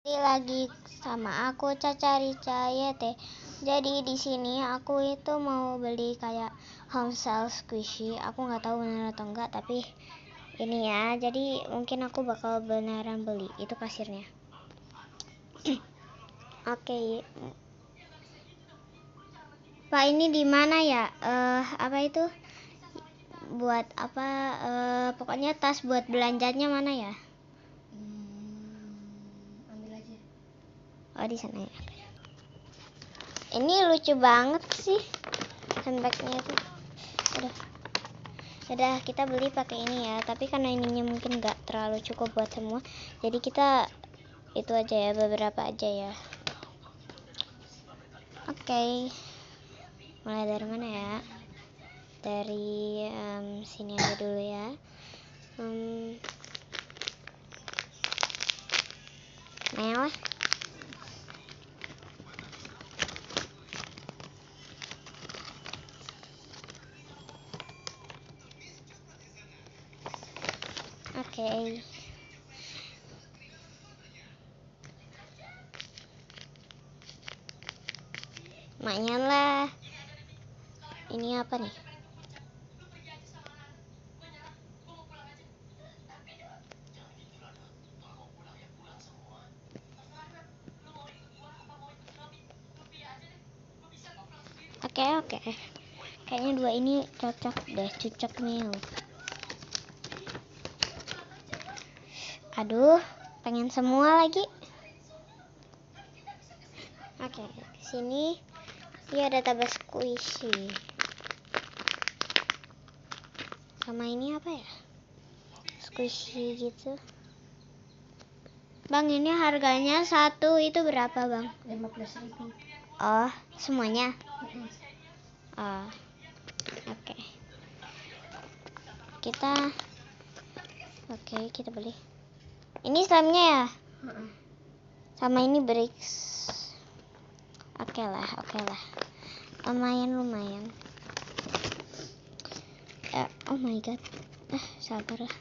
Lagi sama aku Caca Rica YT. Jadi di sini aku itu mau beli kayak Homestyle squishy. Aku nggak tahu benar atau enggak, tapi ini ya. Jadi mungkin aku bakal beneran beli. Itu kasirnya. Oke. Pak, ini di mana ya? Apa itu? Buat apa? Pokoknya tas buat belanjanya mana ya? Ambil aja. Oh, di sana ya. Ini lucu banget sih handbagnya itu. Udah kita beli pakai ini ya, tapi karena ininya mungkin nggak terlalu cukup buat semua, jadi kita itu aja ya, beberapa aja ya. Oke. Mulai dari mana ya? Dari sini aja dulu ya. Nah lah. Oke. Lumayan lah. Ini apa nih? Oke. Kayaknya dua ini cocok deh, cocok nih. Aduh, pengen semua lagi. Oke, sini dia ada tabas squishy. Sama ini apa ya? Squishy gitu. Bang, ini harganya satu itu berapa, Bang? 15.000. Oh, semuanya? Oh, oke. Kita beli. Ini slime-nya ya? Sama ini bricks. Oke lah. Lumayan. Oh my god. Sabar lah.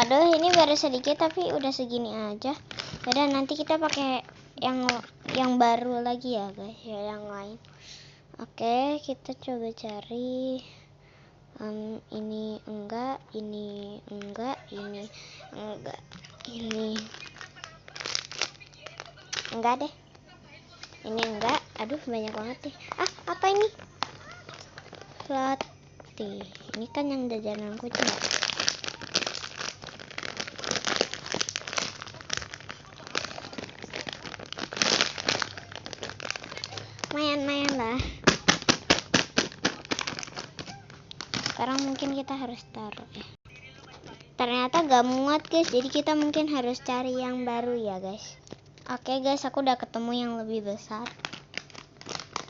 Aduh, ini baru sedikit tapi udah segini aja. Yaudah, nanti kita pakai yang baru lagi ya guys, ya yang lain. Oke, kita coba cari. Ini enggak, ini enggak, ini enggak, ini enggak deh. Ini enggak. Aduh, banyak banget nih. Apa ini? Latte. Ini kan yang jajanan kucing. Main lah. Sekarang mungkin kita harus taruh ya. Ternyata gak muat guys, jadi kita mungkin harus cari yang baru ya guys. Oke guys, aku udah ketemu yang lebih besar.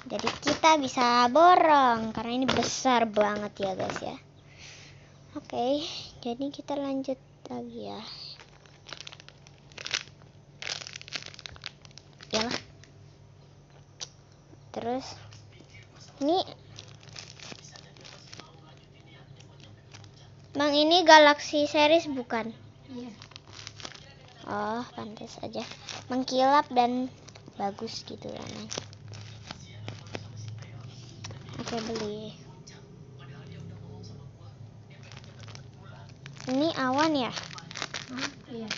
Jadi kita bisa borong karena ini besar banget ya guys ya. Oke, jadi kita lanjut lagi ya. Yalah. Terus ini Bang, ini Galaxy series bukan? Iya. Oh, pantas aja. Mengkilap dan bagus gitu warnanya. Oke, beli. Ini awan ya? Iya.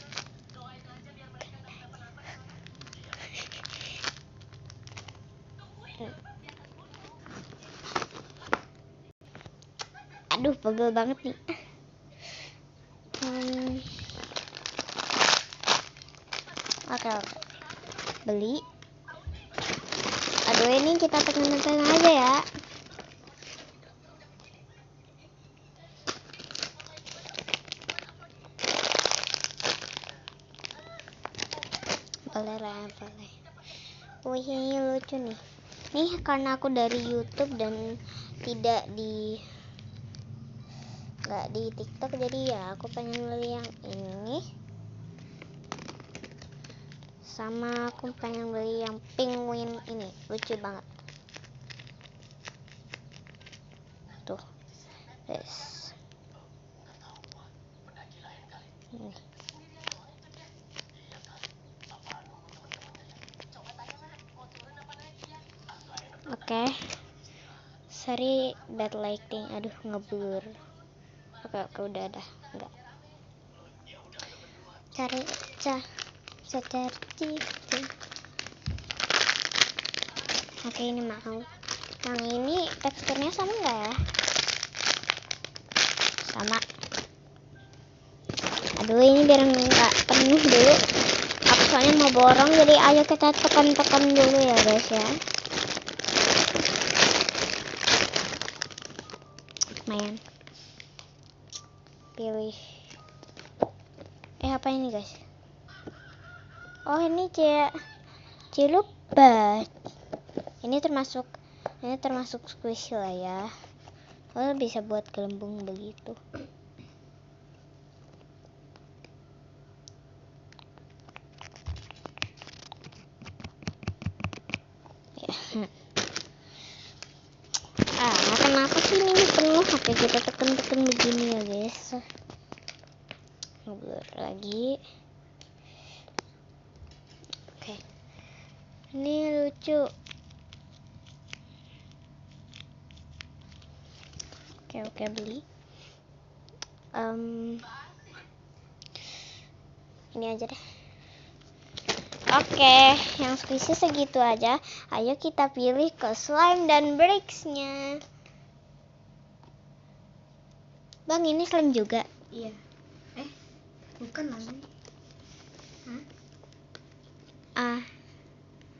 Aduh, pegel banget nih. Oke. Beli. Aduh, ini kita tekan aja ya. Boleh. Wih, ini lucu nih. Nih karena aku dari YouTube dan tidak di TikTok, jadi ya aku pengen beli yang ini. Sama aku pengen beli yang penguin ini, lucu banget. Tuh. Yes. Ini. Oke. Sorry bad lighting. Aduh, ngeblur. Oke, udah ada. Enggak. Cari secerci. Oke, ini mau. Yang ini teksturnya sama enggak ya? Sama. Aduh, ini biar enggak penuh dulu. Aku soalnya mau borong, jadi ayo kita tekan-tekan dulu ya guys ya. Lumayan. Pilih. Apa ini guys? Oh, ini cilubat. Ini termasuk squishy lah ya. Oh, bisa buat gelembung begitu. Ya. Kenapa sih ini penuh? Oke, kita tekan-tekan begini ya guys. Ngeblur lagi. Oke. Ini lucu. Oke, beli. Ini aja deh. Oke, yang squishy segitu aja. Ayo kita pilih ke slime dan bricks-nya. Bang, ini slime juga? Iya. Bukan lah ini.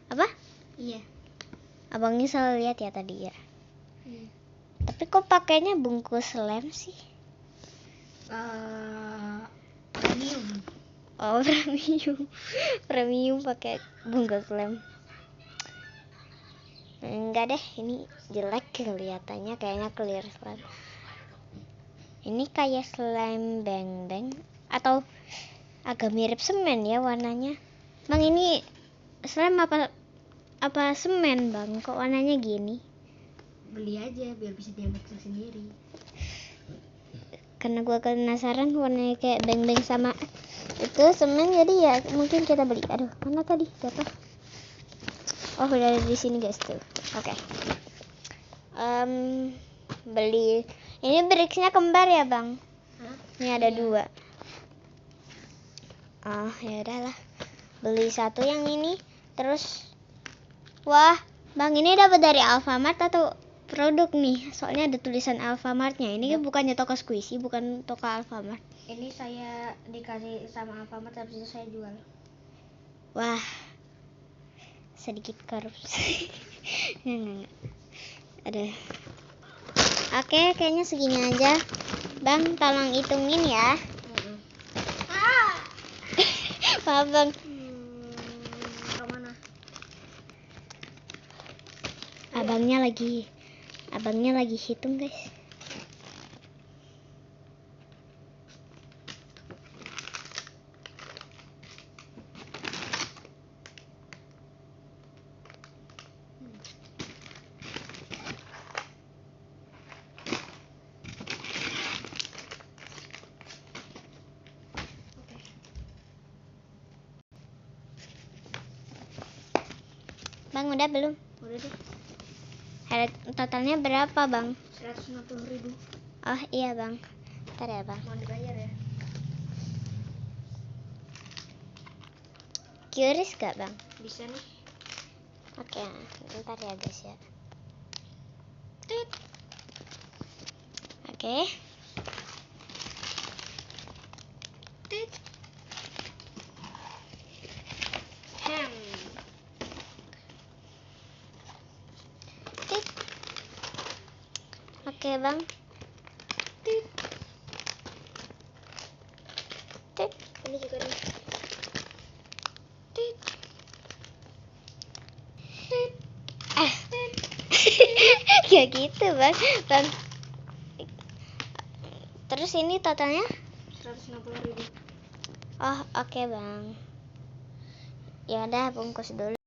Apa? Iya. Abangnya salah lihat ya tadi ya. Tapi kok pakainya bungkus lem sih? Premium. Oh, premium pakai bungkus lem. Enggak deh, ini jelek kelihatannya, kayaknya clear slime. Ini kayak slime beng-beng atau agak mirip semen ya warnanya. Bang, ini slime apa semen bang? Kok warnanya gini? Beli aja biar bisa diambil sendiri. Karena gua penasaran warnanya kayak beng-beng sama itu semen, jadi ya mungkin kita beli. Aduh, mana tadi jatuh? Oh, udah ada di sini guys tuh. Oke. Beli. Ini bricksnya kembar ya bang? Ini ada dua. Ya udahlah. Beli satu yang ini, terus wah, bang, ini dapat dari Alfamart atau produk nih? Soalnya ada tulisan Alfamart-nya. Ini bukannya toko squishy, bukan toko Alfamart. Ini saya dikasih sama Alfamart, habis itu saya jual. Wah, sedikit korupsi. Ada. Oke, kayaknya segini aja. Bang, tolong hitungin ya. Maaf bang. Kemana? Abangnya lagi hitung guys. Bang, udah belum? Udah deh. Totalnya berapa bang? 150.000. Oh iya bang. Ntar ya bang. Mau dibayar ya? Curious gak bang? Bisa nih. Oke, ntar ya guys ya. Oke. Oke bang. Ini juga nih. Ya gitu bang. Terus ini totalnya? 160.000. Oh oke bang. Ya udah, bungkus dulu.